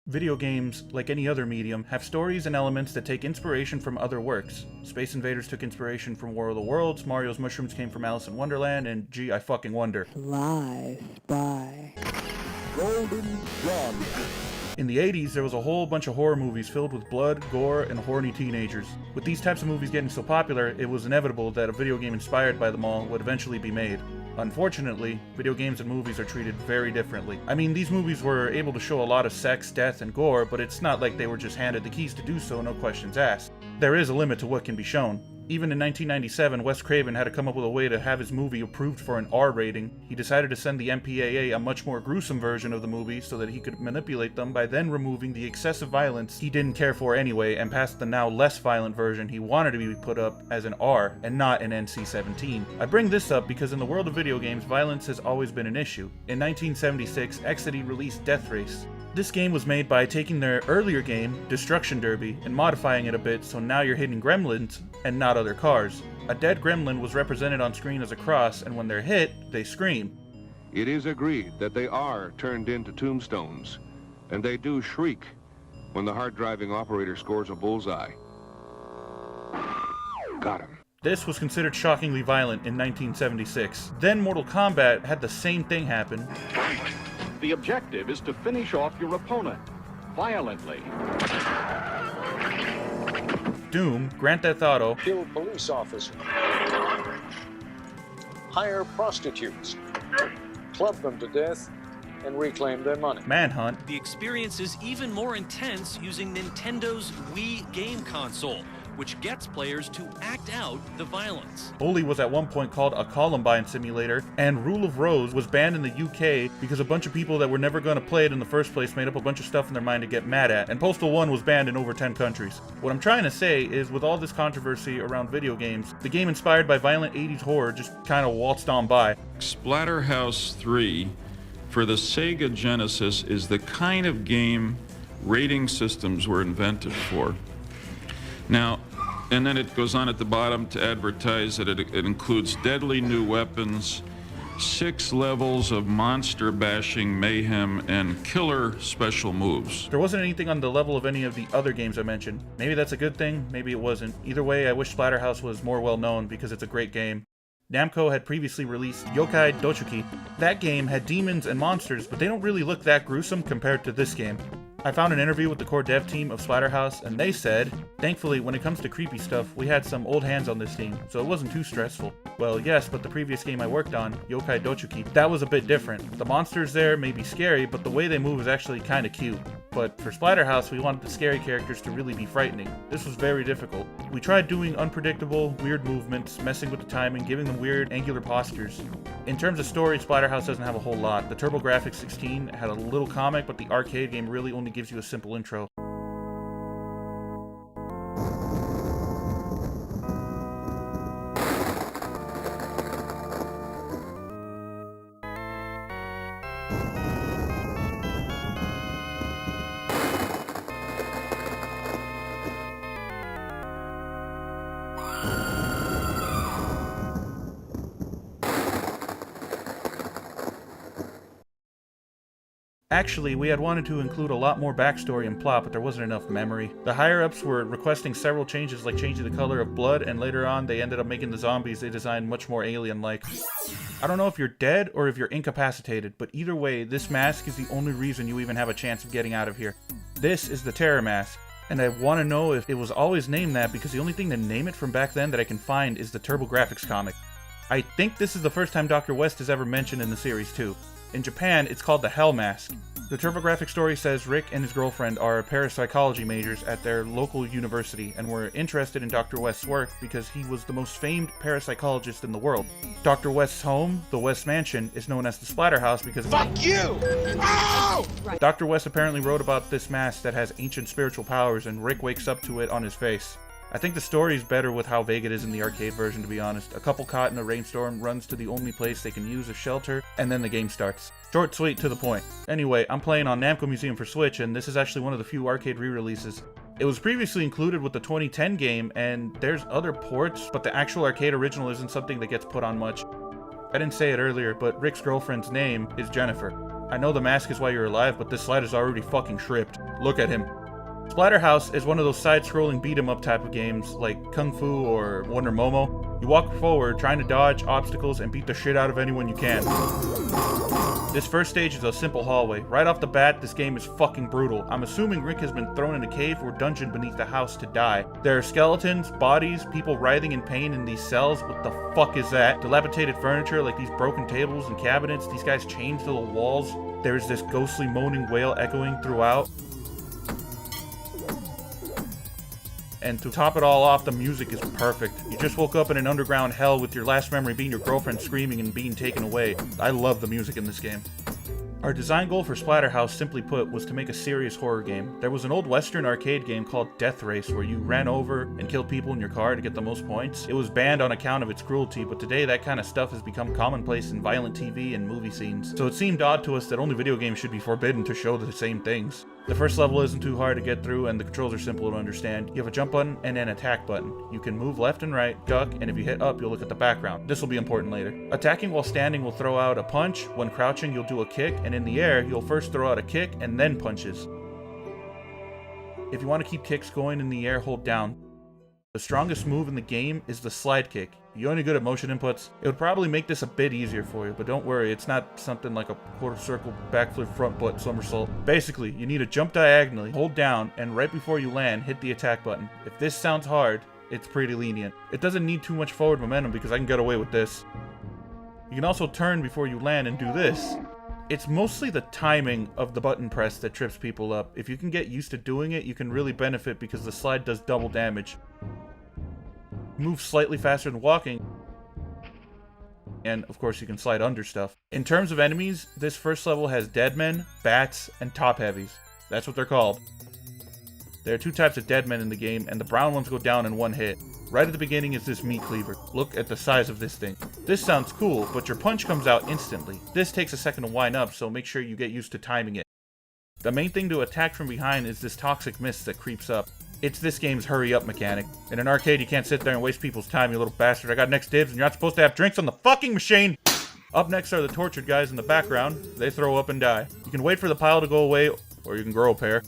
Video games, like any other medium, have stories and elements that take inspiration from other works. Space Invaders took inspiration from War of the Worlds, Mario's Mushrooms came from Alice in Wonderland, and gee, I fucking wonder. Live by Golden Gun. In the 80s, there was a whole bunch of horror movies filled with blood, gore, and horny teenagers. With these types of movies getting so popular, it was inevitable that a video game inspired by them all would eventually be made. Unfortunately, video games and movies are treated very differently. I mean, these movies were able to show a lot of sex, death, and gore, but it's not like they were just handed the keys to do so, no questions asked. There is a limit to what can be shown. Even in 1997, Wes Craven had to come up with a way to have his movie approved for an R rating. He decided to send the MPAA a much more gruesome version of the movie so that he could manipulate them by then removing the excessive violence he didn't care for anyway and passed the now less violent version he wanted to be put up as an R and not an NC-17. I bring this up because in the world of video games, violence has always been an issue. In 1976, Exidy released Death Race. This game was made by taking their earlier game, Destruction Derby, and modifying it a bit so now you're hitting gremlins and not other cars. A dead gremlin was represented on screen as a cross, and when they're hit, they scream. It is agreed that they are turned into tombstones, and they do shriek when the hard-driving operator scores a bullseye. Got him. This was considered shockingly violent in 1976. Then Mortal Kombat had the same thing happen. The objective is to finish off your opponent violently. Doom, Grand Theft Auto, Kill police officers. Hire prostitutes. Club them to death and reclaim their money. Manhunt, The experience is even more intense using Nintendo's Wii game console, which gets players to act out the violence. Bully was at one point called a Columbine simulator, and Rule of Rose was banned in the UK because a bunch of people that were never going to play it in the first place made up a bunch of stuff in their mind to get mad at, and Postal 1 was banned in over 10 countries. What I'm trying to say is, with all this controversy around video games, the game inspired by violent 80s horror just kind of waltzed on by. Splatterhouse 3 for the Sega Genesis is the kind of game rating systems were invented for. Now, and then it goes on at the bottom to advertise that it includes deadly new weapons, 6 levels of monster bashing mayhem, and killer special moves. There wasn't anything on the level of any of the other games I mentioned. Maybe that's a good thing, maybe it wasn't. Either way, I wish Splatterhouse was more well known because it's a great game. Namco had previously released Youkai Douchuuki. That game had demons and monsters, but they don't really look that gruesome compared to this game. I found an interview with the core dev team of Splatterhouse, and they said, "Thankfully, when it comes to creepy stuff, we had some old hands on this team, so it wasn't too stressful." Well, yes, but the previous game I worked on, Youkai Douchuuki, that was a bit different. The monsters there may be scary, but the way they move is actually kinda cute. But for Splatterhouse, we wanted the scary characters to really be frightening. This was very difficult. We tried doing unpredictable, weird movements, messing with the timing, giving them weird, angular postures. In terms of story, Splatterhouse doesn't have a whole lot. The TurboGrafx 16 had a little comic, but the arcade game really only gives you a simple intro. Actually, we had wanted to include a lot more backstory and plot, but there wasn't enough memory. The higher-ups were requesting several changes, like changing the color of blood, and later on they ended up making the zombies they designed much more alien-like. I don't know if you're dead or if you're incapacitated, but either way, this mask is the only reason you even have a chance of getting out of here. This is the Terror Mask, and I want to know if it was always named that because the only thing to name it from back then that I can find is the TurboGrafx comic. I think this is the first time Dr. West is ever mentioned in the series too. In Japan, it's called the Hell Mask. The TurboGrafx story says Rick and his girlfriend are parapsychology majors at their local university and were interested in Dr. West's work because he was the most famed parapsychologist in the world. Dr. West's home, the West Mansion, is known as the Splatterhouse because Fuck you! Ow! Dr. West apparently wrote about this mask that has ancient spiritual powers, and Rick wakes up to it on his face. I think the story is better with how vague it is in the arcade version, to be honest. A couple caught in a rainstorm runs to the only place they can use as shelter, and then the game starts. Short, sweet, to the point. Anyway, I'm playing on Namco Museum for Switch, and this is actually one of the few arcade re-releases. It was previously included with the 2010 game, and there's other ports, but the actual arcade original isn't something that gets put on much. I didn't say it earlier, but Rick's girlfriend's name is Jennifer. I know the mask is why you're alive, but this slide is already fucking tripped. Look at him. Splatterhouse is one of those side-scrolling beat-em-up type of games like Kung Fu or Wonder Momo. You walk forward, trying to dodge obstacles and beat the shit out of anyone you can. This first stage is a simple hallway. Right off the bat, this game is fucking brutal. I'm assuming Rick has been thrown in a cave or dungeon beneath the house to die. There are skeletons, bodies, people writhing in pain in these cells. What the fuck is that? Dilapidated furniture like these broken tables and cabinets, these guys chained to the walls. There's this ghostly moaning wail echoing throughout. And to top it all off, the music is perfect. You just woke up in an underground hell with your last memory being your girlfriend screaming and being taken away. I love the music in this game. Our design goal for Splatterhouse, simply put, was to make a serious horror game. There was an old Western arcade game called Death Race where you ran over and killed people in your car to get the most points. It was banned on account of its cruelty, but today that kind of stuff has become commonplace in violent TV and movie scenes. So it seemed odd to us that only video games should be forbidden to show the same things. The first level isn't too hard to get through and the controls are simple to understand. You have a jump button and an attack button. You can move left and right, duck, and if you hit up, you'll look at the background. This will be important later. Attacking while standing will throw out a punch. When crouching, you'll do a kick, and in the air, you'll first throw out a kick and then punches. If you want to keep kicks going in the air, hold down. The strongest move in the game is the slide kick. You're only good at motion inputs. It would probably make this a bit easier for you, but don't worry, it's not something like a quarter circle, backflip, front butt, somersault. Basically, you need to jump diagonally, hold down, and right before you land, hit the attack button. If this sounds hard, it's pretty lenient. It doesn't need too much forward momentum because I can get away with this. You can also turn before you land and do this. It's mostly the timing of the button press that trips people up. If you can get used to doing it, you can really benefit because the slide does double damage. Move slightly faster than walking, and of course you can slide under stuff. In terms of enemies, this first level has deadmen, bats, and top heavies. That's what they're called. There are two types of deadmen in the game, and the brown ones go down in one hit. Right at the beginning is this meat cleaver. Look at the size of this thing. This sounds cool, but your punch comes out instantly. This takes a second to wind up, so make sure you get used to timing it. The main thing to attack from behind is this toxic mist that creeps up. It's this game's hurry up mechanic. In an arcade, you can't sit there and waste people's time, you little bastard. I got next dibs and you're not supposed to have drinks on the fucking machine! Up next are the tortured guys in the background. They throw up and die. You can wait for the pile to go away, or you can grow a pair.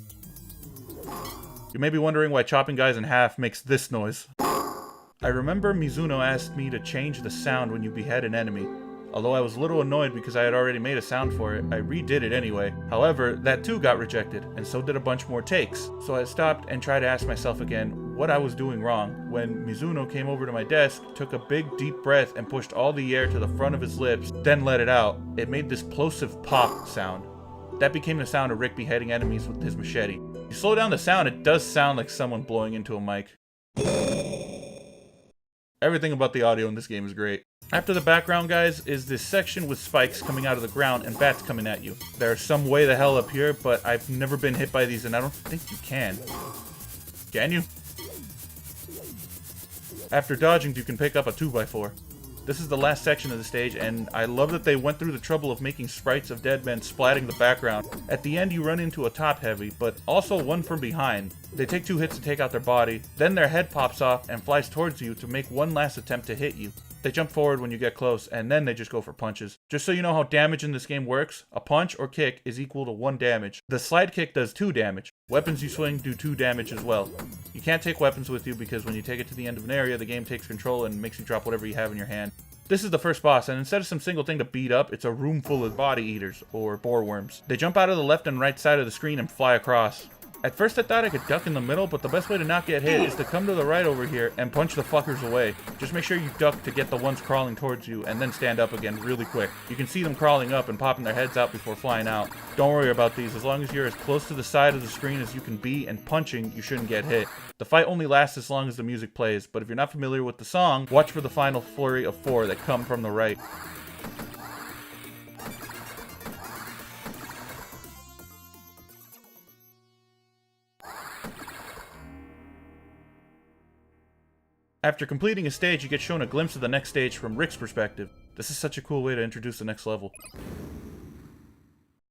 You may be wondering why chopping guys in half makes this noise. I remember Mizuno asked me to change the sound when you behead an enemy. Although I was a little annoyed because I had already made a sound for it, I redid it anyway. However, that too got rejected, and so did a bunch more takes. So I stopped and tried to ask myself again what I was doing wrong. When Mizuno came over to my desk, took a big deep breath and pushed all the air to the front of his lips, then let it out, it made this plosive pop sound. That became the sound of Rick beheading enemies with his machete. You slow down the sound, it does sound like someone blowing into a mic. Everything about the audio in this game is great. After the background, guys, is this section with spikes coming out of the ground and bats coming at you. There's some way the hell up here, but I've never been hit by these and I don't think you can. Can you? After dodging, you can pick up a 2x4. This is the last section of the stage, and I love that they went through the trouble of making sprites of dead men splatting the background. At the end, you run into a top heavy, but also one from behind. They take 2 hits to take out their body, then their head pops off and flies towards you to make one last attempt to hit you. They jump forward when you get close, and then they just go for punches. Just so you know how damage in this game works, a punch or kick is equal to 1 damage. The slide kick does 2 damage. Weapons you swing do 2 damage as well. You can't take weapons with you because when you take it to the end of an area, the game takes control and makes you drop whatever you have in your hand. This is the first boss, and instead of some single thing to beat up, it's a room full of body eaters, or boar worms. They jump out of the left and right side of the screen and fly across. At first I thought I could duck in the middle, but the best way to not get hit is to come to the right over here and punch the fuckers away. Just make sure you duck to get the ones crawling towards you, and then stand up again really quick. You can see them crawling up and popping their heads out before flying out. Don't worry about these, as long as you're as close to the side of the screen as you can be and punching, you shouldn't get hit. The fight only lasts as long as the music plays, but if you're not familiar with the song, watch for the final flurry of 4 that come from the right. After completing a stage, you get shown a glimpse of the next stage from Rick's perspective. This is such a cool way to introduce the next level.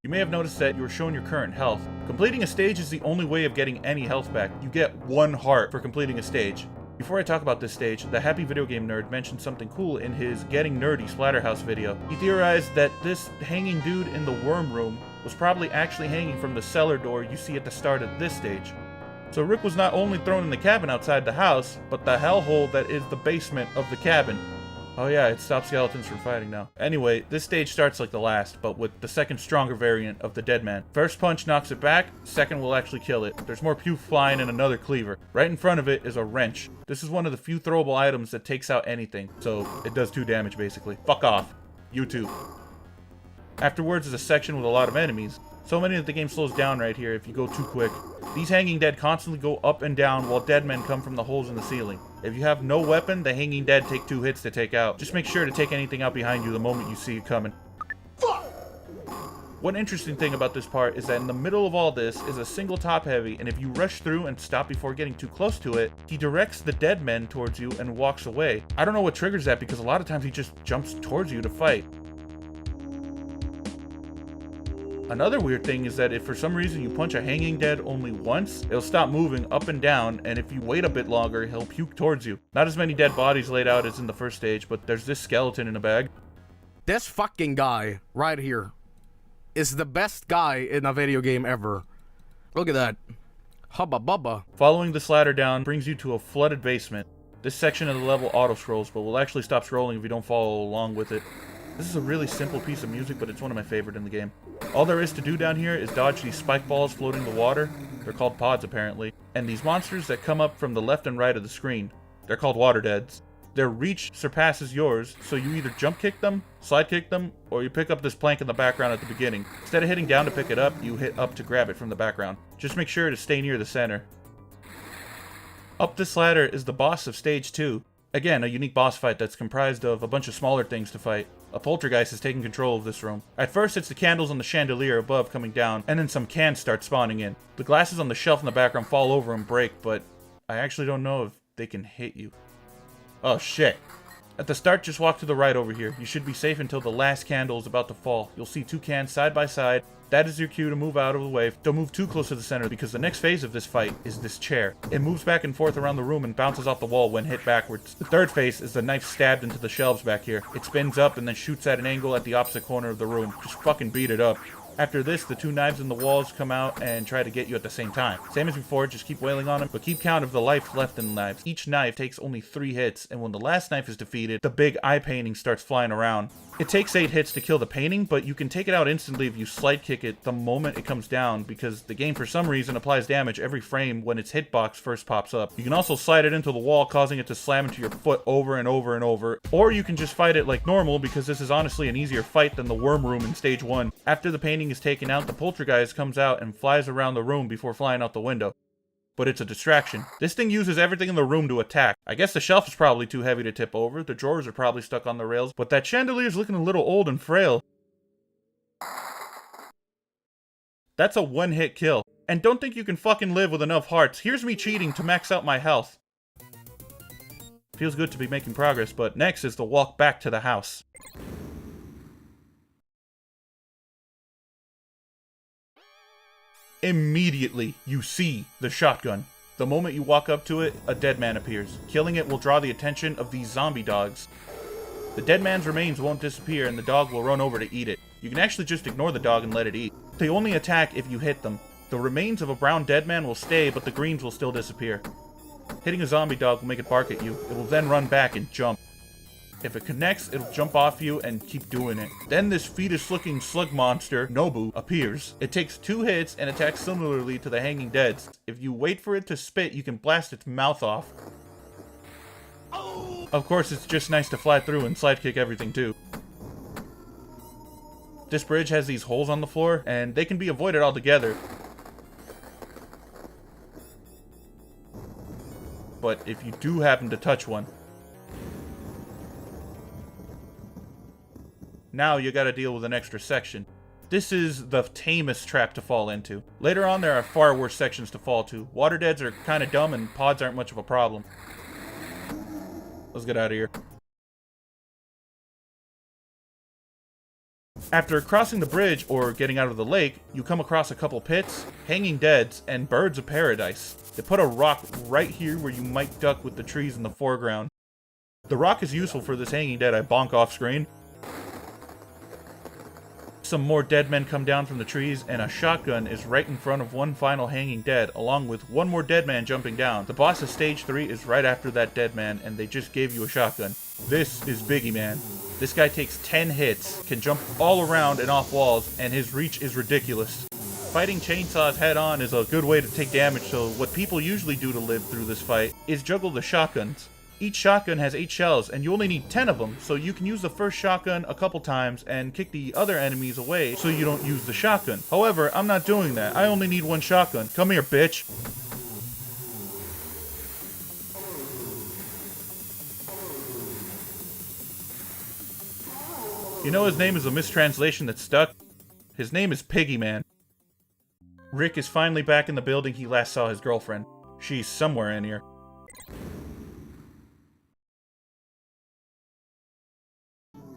You may have noticed that you were shown your current health. Completing a stage is the only way of getting any health back. You get 1 heart for completing a stage. Before I talk about this stage, the Happy Video Game Nerd mentioned something cool in his Getting Nerdy Splatterhouse video. He theorized that this hanging dude in the worm room was probably actually hanging from the cellar door you see at the start of this stage. So Rick was not only thrown in the cabin outside the house, but the hellhole that is the basement of the cabin. Oh yeah, it stops skeletons from fighting now. Anyway, this stage starts like the last, but with the second stronger variant of the dead man. First punch knocks it back, second will actually kill it. There's more puke flying and another cleaver. Right in front of it is a wrench. This is one of the few throwable items that takes out anything, so it does 2 damage basically. Fuck off. You too. Afterwards is a section with a lot of enemies. So many that the game slows down right here if you go too quick. These hanging dead constantly go up and down while dead men come from the holes in the ceiling. If you have no weapon, the hanging dead take 2 hits to take out. Just make sure to take anything out behind you the moment you see it coming. One interesting thing about this part is that in the middle of all this is a single top heavy, and if you rush through and stop before getting too close to it, he directs the dead men towards you and walks away. I don't know what triggers that because a lot of times he just jumps towards you to fight. Another weird thing is that if for some reason you punch a hanging dead only once, it'll stop moving up and down, and if you wait a bit longer, he'll puke towards you. Not as many dead bodies laid out as in the first stage, but there's this skeleton in a bag. This fucking guy right here is the best guy in a video game ever. Look at that. Hubba bubba. Following this ladder down brings you to a flooded basement. This section of the level auto-scrolls, but will actually stop scrolling if you don't follow along with it. This is a really simple piece of music, but it's one of my favorite in the game. All there is to do down here is dodge these spike balls floating in the water. They're called pods, apparently. And these monsters that come up from the left and right of the screen. They're called water deads. Their reach surpasses yours, so you either jump kick them, slide kick them, or you pick up this plank in the background at the beginning. Instead of hitting down to pick it up, you hit up to grab it from the background. Just make sure to stay near the center. Up this ladder is the boss of stage 2. Again, a unique boss fight that's comprised of a bunch of smaller things to fight. A poltergeist is taking control of this room. At first, it's the candles on the chandelier above coming down, and then some cans start spawning in. The glasses on the shelf in the background fall over and break, but I actually don't know if they can hit you. Oh shit. At the start, just walk to the right over here. You should be safe until the last candle is about to fall. You'll see 2 cans side by side. That is your cue to move out of the way. Don't move too close to the center because the next phase of this fight is this chair. It moves back and forth around the room and bounces off the wall when hit backwards. The third phase is the knife stabbed into the shelves back here. It spins up and then shoots at an angle at the opposite corner of the room. Just fucking beat it up. After this, the 2 knives in the walls come out and try to get you at the same time. Same as before, just keep wailing on them, but keep count of the life left in the knives. Each knife takes only 3 hits, and when the last knife is defeated, the big eye painting starts flying around. It takes 8 hits to kill the painting, but you can take it out instantly if you slide kick it the moment it comes down, because the game for some reason applies damage every frame when its hitbox first pops up. You can also slide it into the wall, causing it to slam into your foot over and over and over, or you can just fight it like normal, because this is honestly an easier fight than the worm room in stage 1. After the painting is taken out, the poltergeist comes out and flies around the room before flying out the window. But it's a distraction. This thing uses everything in the room to attack. I guess the shelf is probably too heavy to tip over, the drawers are probably stuck on the rails, but that chandelier is looking a little old and frail. That's a 1-hit kill. And don't think you can fucking live with enough hearts. Here's me cheating to max out my health. Feels good to be making progress, but next is the walk back to the house. Immediately, you see the shotgun. The moment you walk up to it, a dead man appears. Killing it will draw the attention of these zombie dogs. The dead man's remains won't disappear and the dog will run over to eat it. You can actually just ignore the dog and let it eat. They only attack if you hit them. The remains of a brown dead man will stay, but the greens will still disappear. Hitting a zombie dog will make it bark at you. It will then run back and jump. If it connects, it'll jump off you and keep doing it. Then this fetus-looking slug monster, Nobu, appears. It takes 2 hits and attacks similarly to the hanging deads. If you wait for it to spit, you can blast its mouth off. Of course, it's just nice to fly through and slide kick everything too. This bridge has these holes on the floor, and they can be avoided altogether. But if you do happen to touch one, now you gotta deal with an extra section. This is the tamest trap to fall into. Later on, there are far worse sections to fall to. Water deads are kinda dumb and pods aren't much of a problem. Let's get out of here. After crossing the bridge or getting out of the lake, you come across a couple pits, hanging deads, and birds of paradise. They put a rock right here where you might duck with the trees in the foreground. The rock is useful for this hanging dead I bonk off screen. Some more dead men come down from the trees, and a shotgun is right in front of one final hanging dead, along with one more dead man jumping down. The boss of stage 3 is right after that dead man, and they just gave you a shotgun. This is Biggie Man. This guy takes 10 hits, can jump all around and off walls, and his reach is ridiculous. Fighting chainsaws head-on is a good way to take damage, so what people usually do to live through this fight is juggle the shotguns. Each shotgun has 8 shells, and you only need 10 of them, so you can use the first shotgun a couple times and kick the other enemies away so you don't use the shotgun. However, I'm not doing that. I only need one shotgun. Come here, bitch. You know his name is a mistranslation that stuck? His name is Piggy Man. Rick is finally back in the building he last saw his girlfriend. She's somewhere in here.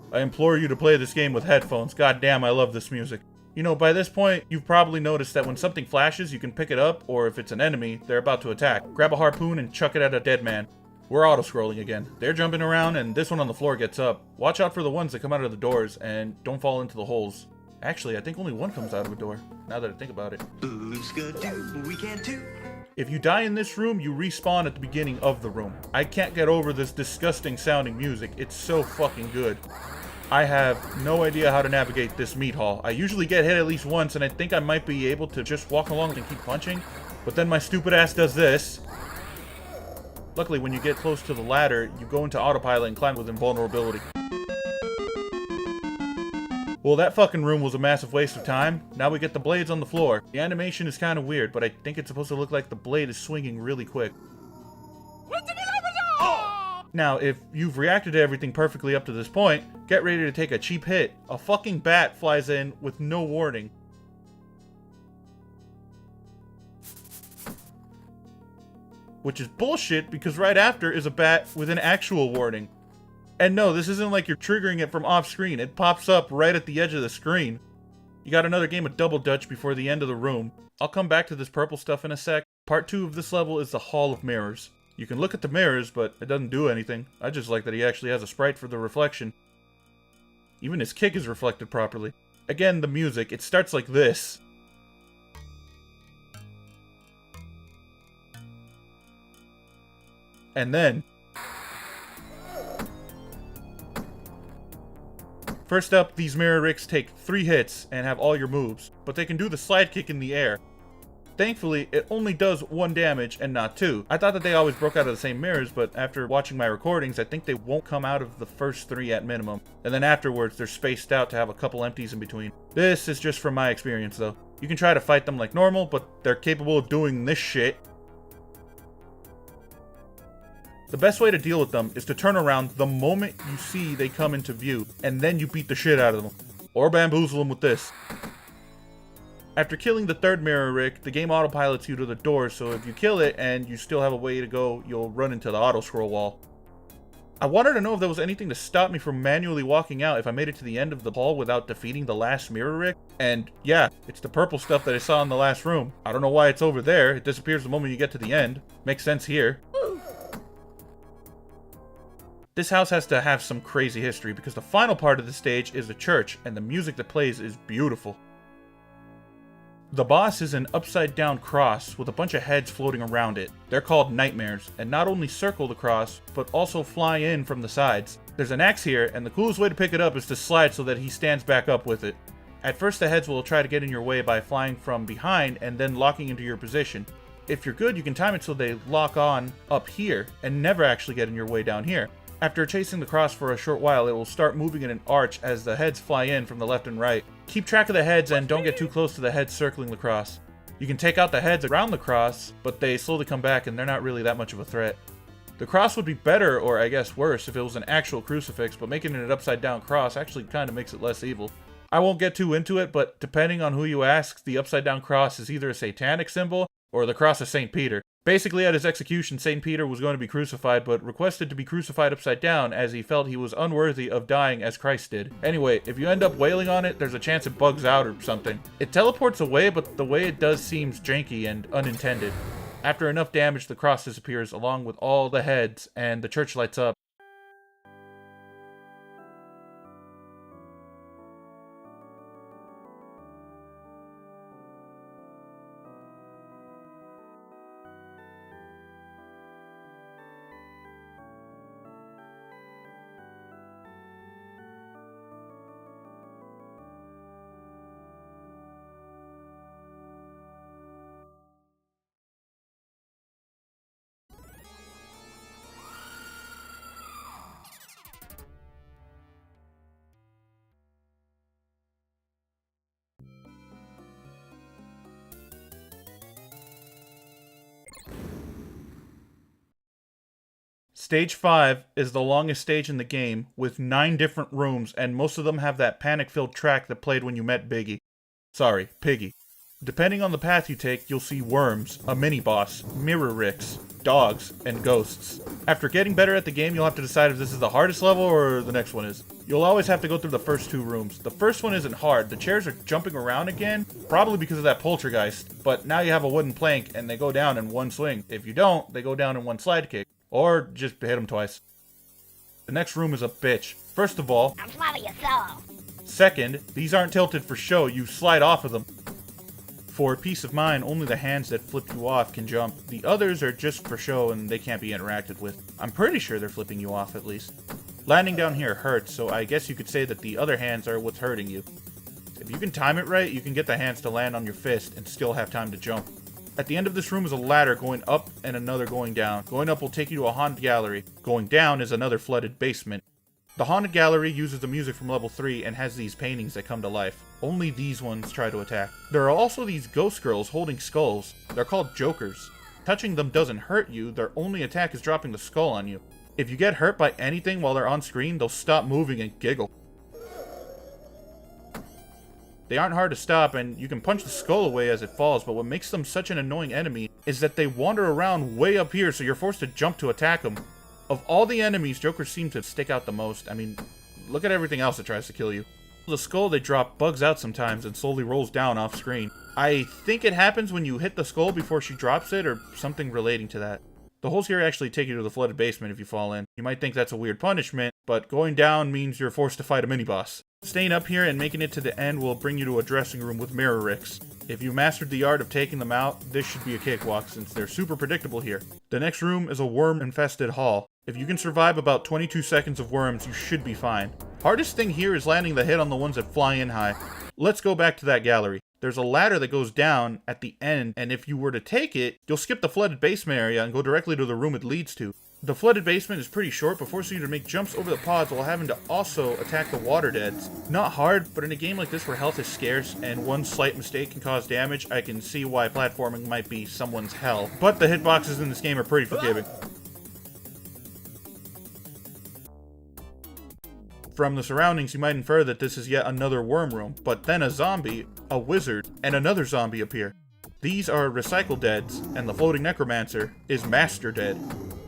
I implore you to play this game with headphones. God damn, I love this music. You know, by this point, you've probably noticed that when something flashes, you can pick it up, or if it's an enemy, they're about to attack. Grab a harpoon and chuck it at a dead man. We're auto-scrolling again. They're jumping around, and this one on the floor gets up. Watch out for the ones that come out of the doors, and don't fall into the holes. Actually, I think only one comes out of a door, now that I think about it. If you die in this room, you respawn at the beginning of the room. I can't get over this disgusting sounding music. It's so fucking good. I have no idea how to navigate this meat hall. I usually get hit at least once, and I think I might be able to just walk along and keep punching, but then my stupid ass does this. Luckily, when you get close to the ladder, you go into autopilot and climb with invulnerability. Well, that fucking room was a massive waste of time. Now we get the blades on the floor. The animation is kind of weird, but I think it's supposed to look like the blade is swinging really quick. Now, if you've reacted to everything perfectly up to this point, get ready to take a cheap hit. A fucking bat flies in with no warning. Which is bullshit, because right after is a bat with an actual warning. And no, this isn't like you're triggering it from off screen. It pops up right at the edge of the screen. You got another game of Double Dutch before the end of the room. I'll come back to this purple stuff in a sec. Part 2 of this level is the Hall of Mirrors. You can look at the mirrors, but it doesn't do anything. I just like that he actually has a sprite for the reflection. Even his kick is reflected properly. Again, the music, it starts like this. And then... First up, these mirror ricks take 3 hits and have all your moves, but they can do the slide kick in the air. Thankfully, it only does 1 damage and not 2. I thought that they always broke out of the same mirrors, but after watching my recordings, I think they won't come out of the first 3 at minimum. And then afterwards, they're spaced out to have a couple empties in between. This is just from my experience, though. You can try to fight them like normal, but they're capable of doing this shit. The best way to deal with them is to turn around the moment you see they come into view, and then you beat the shit out of them. Or bamboozle them with this. After killing the 3rd mirror rick, the game autopilots you to the door, so if you kill it and you still have a way to go, you'll run into the auto-scroll wall. I wanted to know if there was anything to stop me from manually walking out if I made it to the end of the hall without defeating the last mirror rick, and yeah, it's the purple stuff that I saw in the last room. I don't know why it's over there, it disappears the moment you get to the end. Makes sense here. This house has to have some crazy history because the final part of the stage is a church, and the music that plays is beautiful. The boss is an upside-down cross with a bunch of heads floating around it. They're called nightmares, and not only circle the cross, but also fly in from the sides. There's an axe here, and the coolest way to pick it up is to slide so that he stands back up with it. At first, the heads will try to get in your way by flying from behind and then locking into your position. If you're good, you can time it so they lock on up here and never actually get in your way down here. After chasing the cross for a short while, it will start moving in an arch as the heads fly in from the left and right. Keep track of the heads and don't get too close to the heads circling the cross. You can take out the heads around the cross, but they slowly come back and they're not really that much of a threat. The cross would be better, or I guess worse, if it was an actual crucifix, but making it an upside down cross actually kind of makes it less evil. I won't get too into it, but depending on who you ask, the upside down cross is either a satanic symbol or the cross of St. Peter. Basically, at his execution, St. Peter was going to be crucified, but requested to be crucified upside down as he felt he was unworthy of dying as Christ did. Anyway, if you end up wailing on it, there's a chance it bugs out or something. It teleports away, but the way it does seems janky and unintended. After enough damage, the cross disappears along with all the heads, and the church lights up. Stage 5 is the longest stage in the game, with 9 different rooms, and most of them have that panic-filled track that played when you met Biggie. Sorry, Piggy. Depending on the path you take, you'll see worms, a mini-boss, mirror ricks, dogs, and ghosts. After getting better at the game, you'll have to decide if this is the hardest level or the next one is. You'll always have to go through the first 2 rooms. The first one isn't hard. The chairs are jumping around again, probably because of that poltergeist, but now you have a wooden plank and they go down in one swing. If you don't, they go down in one slide kick. Or just hit them twice. The next room is a bitch. First of all, I'm swallowing your soul. Second, these aren't tilted for show, you slide off of them. For peace of mind, only the hands that flip you off can jump. The others are just for show and they can't be interacted with. I'm pretty sure they're flipping you off at least. Landing down here hurts, so I guess you could say that the other hands are what's hurting you. If you can time it right, you can get the hands to land on your fist and still have time to jump. At the end of this room is a ladder going up and another going down. Going up will take you to a haunted gallery. Going down is another flooded basement. The haunted gallery uses the music from level 3 and has these paintings that come to life. Only these ones try to attack. There are also these ghost girls holding skulls. They're called jokers. Touching them doesn't hurt you, their only attack is dropping the skull on you. If you get hurt by anything while they're on screen, they'll stop moving and giggle. They aren't hard to stop, and you can punch the skull away as it falls, but what makes them such an annoying enemy is that they wander around way up here, so you're forced to jump to attack them. Of all the enemies, jokers seem to stick out the most. I mean, look at everything else that tries to kill you. The skull they drop bugs out sometimes and slowly rolls down off screen. I think it happens when you hit the skull before she drops it, or something relating to that. The holes here actually take you to the flooded basement if you fall in. You might think that's a weird punishment, but going down means you're forced to fight a mini-boss. Staying up here and making it to the end will bring you to a dressing room with mirror ricks. If you mastered the art of taking them out, this should be a cakewalk since they're super predictable here. The next room is a worm-infested hall. If you can survive about 22 seconds of worms, you should be fine. Hardest thing here is landing the hit on the ones that fly in high. Let's go back to that gallery. There's a ladder that goes down at the end, and if you were to take it, you'll skip the flooded basement area and go directly to the room it leads to. The flooded basement is pretty short, but forcing you to make jumps over the pods while having to also attack the water deads. Not hard, but in a game like this where health is scarce and one slight mistake can cause damage, I can see why platforming might be someone's hell. But the hitboxes in this game are pretty forgiving. From the surroundings, you might infer that this is yet another worm room, but then a zombie, a wizard, and another zombie appear. These are recycle deads, and the floating necromancer is Master Dead.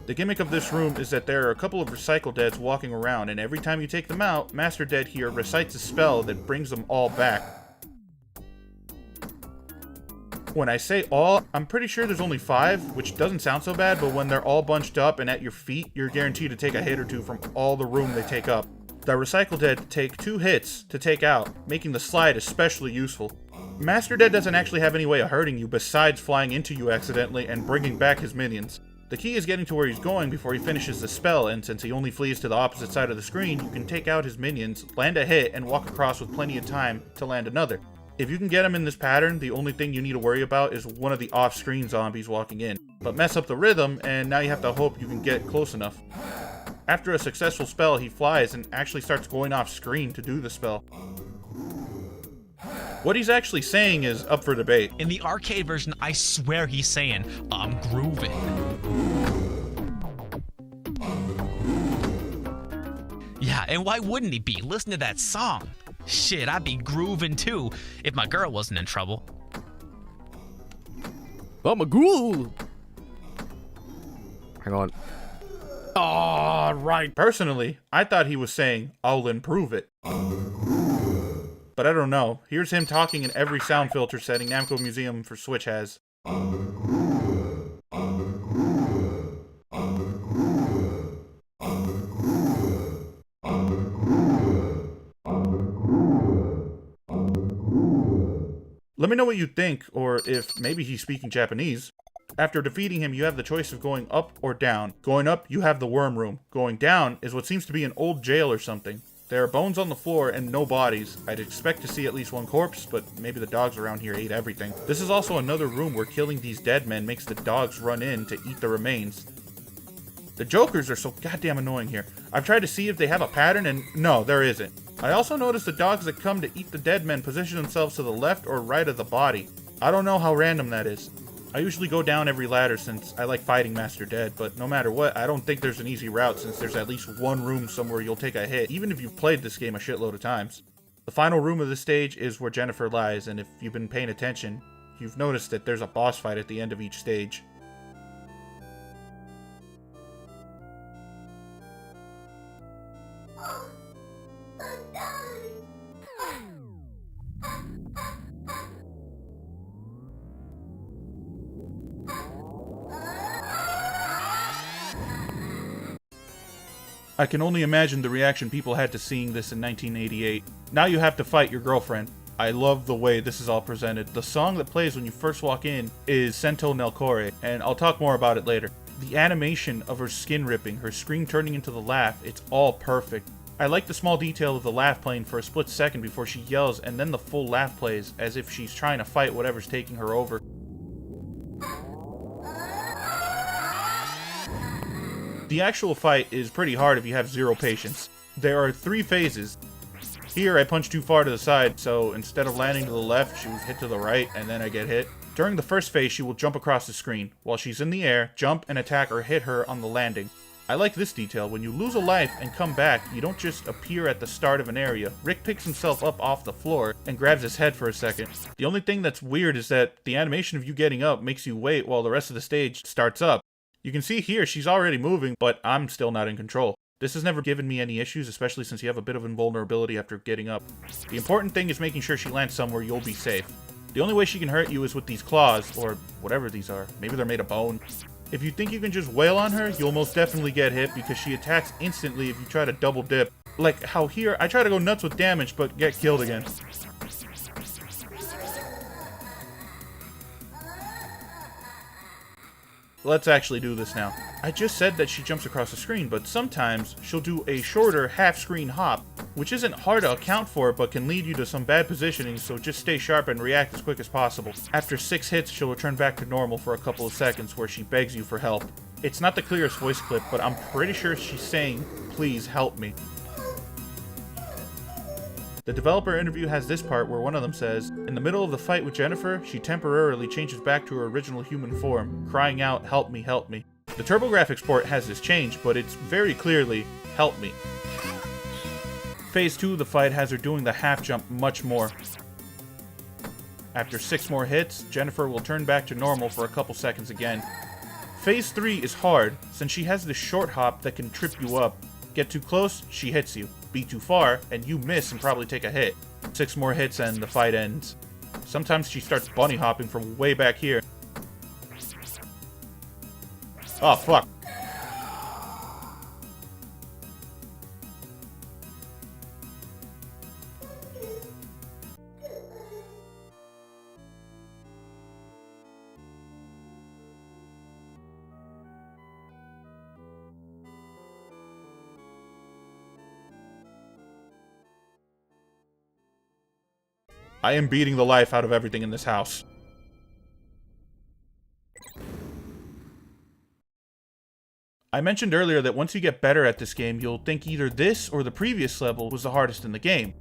The gimmick of this room is that there are a couple of recycle deads walking around, and every time you take them out, Master Dead here recites a spell that brings them all back. When I say all, I'm pretty sure there's only 5, which doesn't sound so bad, but when they're all bunched up and at your feet, you're guaranteed to take a hit or two from all the room they take up. The recycle dead take 2 hits to take out, making the slide especially useful. Master Dead doesn't actually have any way of hurting you besides flying into you accidentally and bringing back his minions. The key is getting to where he's going before he finishes the spell, and since he only flees to the opposite side of the screen, you can take out his minions, land a hit, and walk across with plenty of time to land another. If you can get him in this pattern, the only thing you need to worry about is one of the off-screen zombies walking in. But mess up the rhythm, and now you have to hope you can get close enough. After a successful spell, he flies and actually starts going off screen to do the spell. What he's actually saying is up for debate. In the arcade version, I swear he's saying, I'm grooving. Yeah, and why wouldn't he be? Listen to that song. Shit, I'd be grooving too if my girl wasn't in trouble. I'm a ghoul. Hang on. Oh, right. Personally, I thought he was saying, I'll improve it. But I don't know. Here's him talking in every sound filter setting Namco Museum for Switch has. Let me know what you think, or if maybe he's speaking Japanese. After defeating him, you have the choice of going up or down. Going up, you have the worm room. Going down is what seems to be an old jail or something. There are bones on the floor and no bodies. I'd expect to see at least one corpse, but maybe the dogs around here ate everything. This is also another room where killing these dead men makes the dogs run in to eat the remains. The jokers are so goddamn annoying here. I've tried to see if they have a pattern, and no, there isn't. I also noticed the dogs that come to eat the dead men position themselves to the left or right of the body. I don't know how random that is. I usually go down every ladder since I like fighting Master Dead, but no matter what, I don't think there's an easy route since there's at least one room somewhere you'll take a hit, even if you've played this game a shitload of times. The final room of the stage is where Jennifer lies, and if you've been paying attention, you've noticed that there's a boss fight at the end of each stage. I can only imagine the reaction people had to seeing this in 1988. Now you have to fight your girlfriend. I love the way this is all presented. The song that plays when you first walk in is Sento nel Core, and I'll talk more about it later. The animation of her skin ripping, her scream turning into the laugh, it's all perfect. I like the small detail of the laugh playing for a split second before she yells, and then the full laugh plays, as if she's trying to fight whatever's taking her over. The actual fight is pretty hard if you have zero patience. There are 3 phases. Here I punch too far to the side, so instead of landing to the left, she was hit to the right, and then I get hit. During the first phase, she will jump across the screen. While she's in the air, jump and attack or hit her on the landing. I like this detail. When you lose a life and come back, you don't just appear at the start of an area. Rick picks himself up off the floor and grabs his head for a second. The only thing that's weird is that the animation of you getting up makes you wait while the rest of the stage starts up. You can see here she's already moving, but I'm still not in control. This has never given me any issues, especially since you have a bit of invulnerability after getting up. The important thing is making sure she lands somewhere you'll be safe. The only way she can hurt you is with these claws, or whatever these are. Maybe they're made of bone. If you think you can just wail on her, you'll most definitely get hit because she attacks instantly if you try to double dip. Like how here, I try to go nuts with damage but get killed again. Let's actually do this now. I just said that she jumps across the screen, but sometimes she'll do a shorter half-screen hop, which isn't hard to account for but can lead you to some bad positioning, so just stay sharp and react as quick as possible. After 6 hits, she'll return back to normal for a couple of seconds where she begs you for help. It's not the clearest voice clip, but I'm pretty sure she's saying, "Please help me." The developer interview has this part where one of them says, in the middle of the fight with Jennifer, she temporarily changes back to her original human form, crying out, "Help me, help me." The TurboGrafx port has this change, but it's very clearly, "Help me." Phase 2 of the fight has her doing the half jump much more. After 6 more hits, Jennifer will turn back to normal for a couple seconds again. Phase 3 is hard, since she has this short hop that can trip you up. Get too close, she hits you. Be too far, and you miss and probably take a hit. 6 more hits and the fight ends. Sometimes she starts bunny hopping from way back here. Oh, fuck. I am beating the life out of everything in this house. I mentioned earlier that once you get better at this game, you'll think either this or the previous level was the hardest in the game.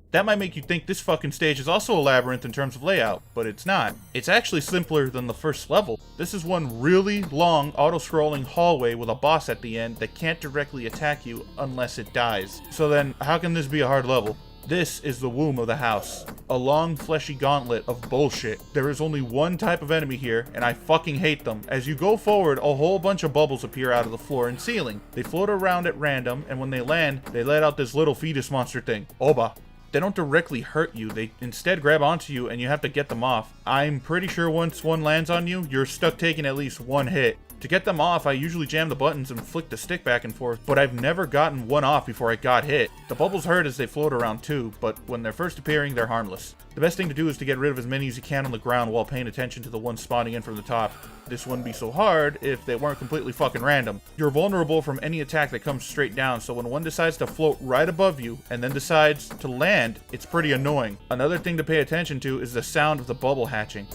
That might make you think this fucking stage is also a labyrinth in terms of layout, but it's not. It's actually simpler than the first level. This is one really long auto-scrolling hallway with a boss at the end that can't directly attack you unless it dies. So then, how can this be a hard level? This is the womb of the house. A long, fleshy gauntlet of bullshit. There is only one type of enemy here, and I fucking hate them. As you go forward, a whole bunch of bubbles appear out of the floor and ceiling. They float around at random, and when they land, they let out this little fetus monster thing. Oba. They don't directly hurt you, they instead grab onto you and you have to get them off. I'm pretty sure once one lands on you, you're stuck taking at least one hit. To get them off, I usually jam the buttons and flick the stick back and forth, but I've never gotten one off before I got hit. The bubbles hurt as they float around too, but when they're first appearing, they're harmless. The best thing to do is to get rid of as many as you can on the ground while paying attention to the ones spawning in from the top. This wouldn't be so hard if they weren't completely fucking random. You're vulnerable from any attack that comes straight down, so when one decides to float right above you and then decides to land, it's pretty annoying. Another thing to pay attention to is the sound of the bubble hatching.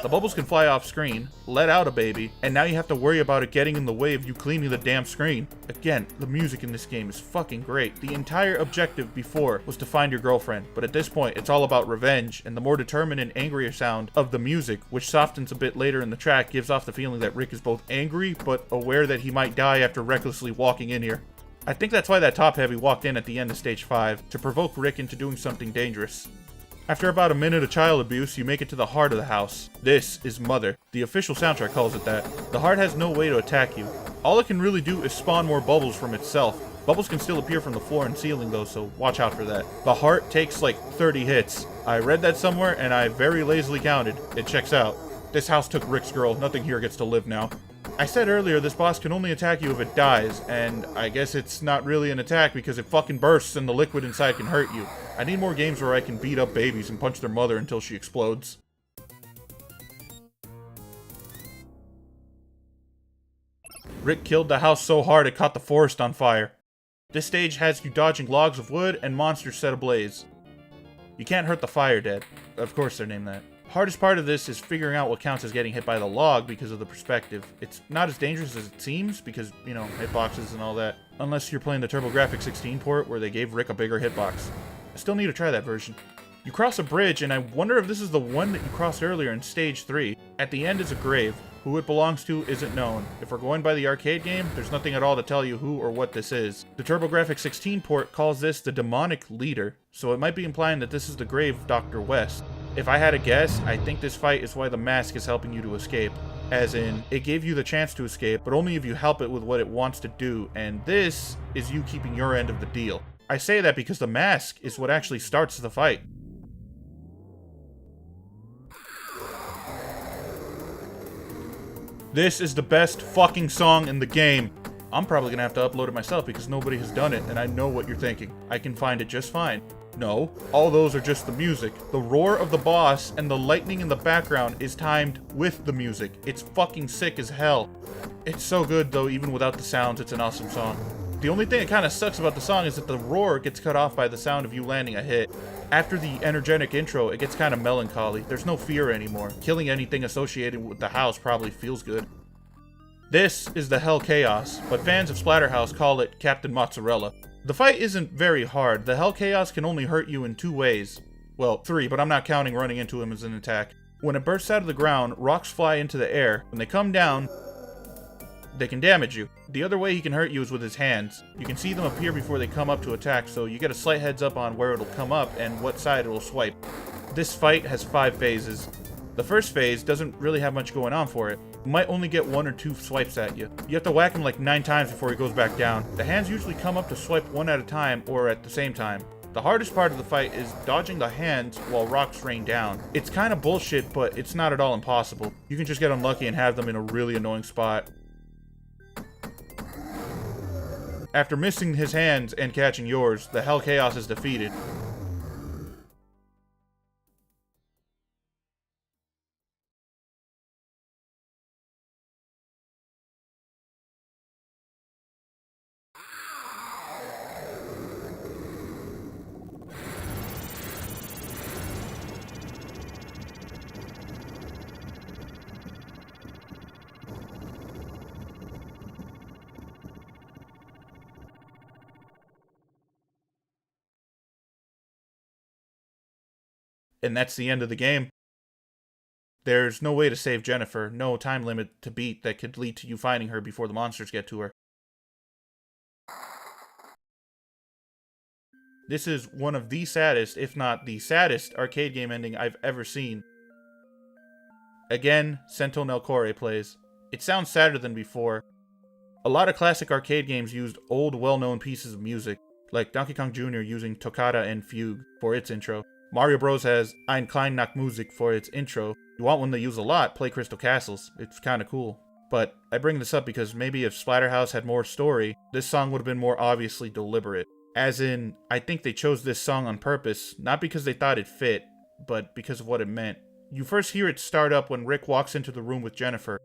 The bubbles can fly off screen, let out a baby, and now you have to worry about it getting in the way of you cleaning the damn screen. Again, the music in this game is fucking great. The entire objective before was to find your girlfriend, but at this point it's all about revenge, and the more determined and angrier sound of the music, which softens a bit later in the track, gives off the feeling that Rick is both angry but aware that he might die after recklessly walking in here. I think that's why that top heavy walked in at the end of stage 5, to provoke Rick into doing something dangerous. After about a minute of child abuse, you make it to the heart of the house. This is Mother. The official soundtrack calls it that. The heart has no way to attack you. All it can really do is spawn more bubbles from itself. Bubbles can still appear from the floor and ceiling though, so watch out for that. The heart takes like 30 hits. I read that somewhere and I very lazily counted. It checks out. This house took Rick's girl. Nothing here gets to live now. I said earlier this boss can only attack you if it dies, and I guess it's not really an attack because it fucking bursts and the liquid inside can hurt you. I need more games where I can beat up babies and punch their mother until she explodes. Rick killed the house so hard it caught the forest on fire. This stage has you dodging logs of wood and monsters set ablaze. You can't hurt the fire dead. Of course they're named that. Hardest part of this is figuring out what counts as getting hit by the log because of the perspective. It's not as dangerous as it seems because, you know, hitboxes and all that. Unless you're playing the TurboGrafx-16 port where they gave Rick a bigger hitbox. I still need to try that version. You cross a bridge and I wonder if this is the one that you crossed earlier in stage 3. At the end is a grave. Who it belongs to isn't known. If we're going by the arcade game, there's nothing at all to tell you who or what this is. The TurboGrafx-16 port calls this the demonic leader, so it might be implying that this is the grave of Dr. West. If I had a guess, I think this fight is why the mask is helping you to escape. As in, it gave you the chance to escape, but only if you help it with what it wants to do, and this is you keeping your end of the deal. I say that because the mask is what actually starts the fight. This is the best fucking song in the game. I'm probably gonna have to upload it myself because nobody has done it, and I know what you're thinking. I can find it just fine. No, all those are just the music. The roar of the boss and the lightning in the background is timed with the music. It's fucking sick as hell. It's so good though, even without the sounds, it's an awesome song. The only thing that kind of sucks about the song is that the roar gets cut off by the sound of you landing a hit. After the energetic intro, it gets kind of melancholy. There's no fear anymore. Killing anything associated with the house probably feels good. This is the Hell Chaos, but fans of Splatterhouse call it Captain Mozzarella. The fight isn't very hard. The Hell Chaos can only hurt you in 2 ways. Well, 3, but I'm not counting running into him as an attack. When it bursts out of the ground, rocks fly into the air. When they come down, they can damage you. The other way he can hurt you is with his hands. You can see them appear before they come up to attack, so you get a slight heads up on where it'll come up and what side it'll swipe. This fight has 5 phases. The first phase doesn't really have much going on for it. You might only get 1 or 2 swipes at you. You have to whack him like 9 times before he goes back down. The hands usually come up to swipe 1 at a time or at the same time. The hardest part of the fight is dodging the hands while rocks rain down. It's kind of bullshit, but it's not at all impossible. You can just get unlucky and have them in a really annoying spot. After missing his hands and catching yours, the Hell Chaos is defeated. And that's the end of the game. There's no way to save Jennifer, no time limit to beat that could lead to you finding her before the monsters get to her. This is one of the saddest, if not the saddest, arcade game ending I've ever seen. Again, Sento Nel Core plays. It sounds sadder than before. A lot of classic arcade games used old, well-known pieces of music, like Donkey Kong Jr. using Toccata and Fugue for its intro. Mario Bros. Has Ein klein nach Musik for its intro. You want one they use a lot, play Crystal Castles. It's kinda cool. But I bring this up because maybe if Splatterhouse had more story, this song would have been more obviously deliberate. As in, I think they chose this song on purpose, not because they thought it fit, but because of what it meant. You first hear it start up when Rick walks into the room with Jennifer,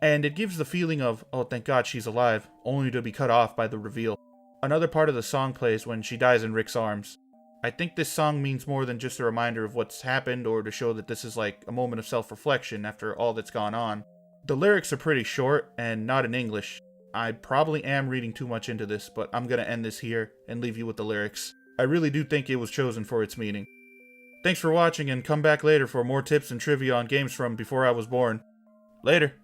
and it gives the feeling of, oh thank God she's alive, only to be cut off by the reveal. Another part of the song plays when she dies in Rick's arms. I think this song means more than just a reminder of what's happened or to show that this is like a moment of self-reflection after all that's gone on. The lyrics are pretty short and not in English. I probably am reading too much into this, but I'm gonna end this here and leave you with the lyrics. I really do think it was chosen for its meaning. Thanks for watching, and come back later for more tips and trivia on games from before I was born. Later.